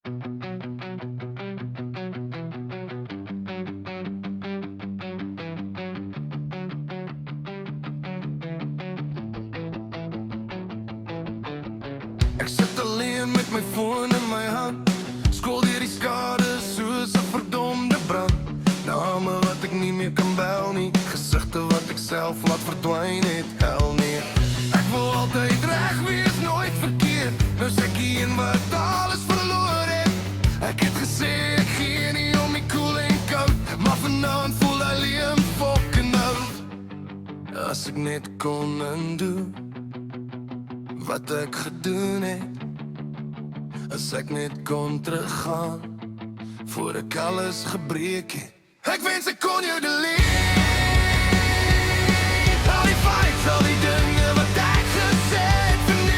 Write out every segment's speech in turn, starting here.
Ek sit alleen met my foon in my hand, scroll deur die skade soos 'n verdomde brand. Name wat ek nie meer kan bel nie, gesigte wat ek self laat verdwyn het, hel nee. Ek wil altyd reg wees, nooit verkeerd, nou sê ek die een wat alles verloor het. Ek het gesê ek gee nie om die koel en koud, maar vanaand voel alleen fucking oud. As ek net kon undo wat ek gedoen het, as ek net kon teruggaan voor ek alles gebreek het. Ek wens ek kon jou delete, al die fights, al die dinge wat ek gesê het verniet.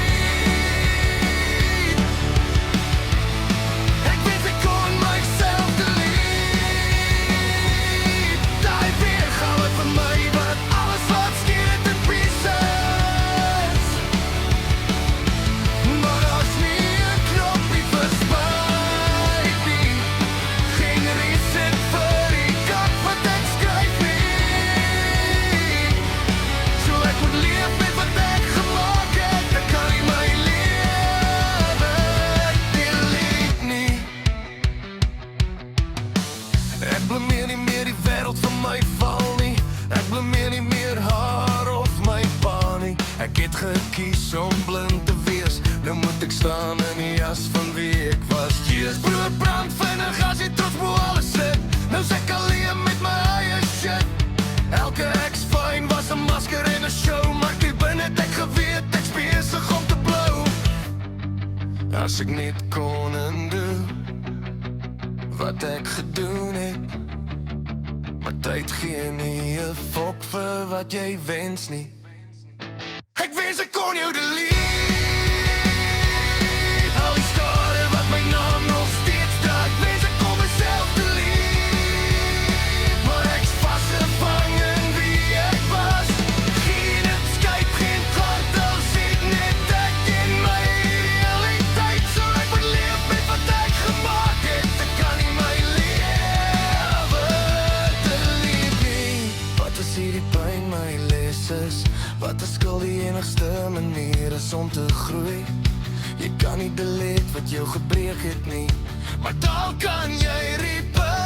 Ek wens ek kon myself delete, daai weergawe van my wat alles laat skeer in pieces. Maar as nie 'n knoppie vir spyt nie, geen reset vir die kak wat ek skryf nie. So ek moet leef met wat ek gemaak het, ek kan nie my lewe delete nie. Ek blameer nie meer die wêreld van my val nie, ek blameer nie meer haar of my pa nie. Ek het gekies om blind te wees, nou moet ek staan in die jas van wie ek was. Cheers, brood brand vinnig as jy trots bo alles sit, nou sê ek alleen met my eie shit. Elke ex-fine was 'n masker en 'n show, maar diep binne het ek geweet ek's besig om te blow. As ek net kon undo wat ek gedoen het, maar tyd gee nie 'n fok vir wat jy wens nie. Ek wens ek kon jou delete, al die skade wat my naam nog steeds dra. Ek wens ek kon myself delete, maar ek's vasgevang in wie ek was. Geen escape, geen kant, al sit net ek in my realiteit. So ek moet leef met wat ek gemaak het, ek kan nie my lewe delete nie. Wat as hierdie pyn my les is, wat as skuld die enigste manier is om te groei. Jy kan nie delete wat jou gebreek het nie, maar dan kan jy repair.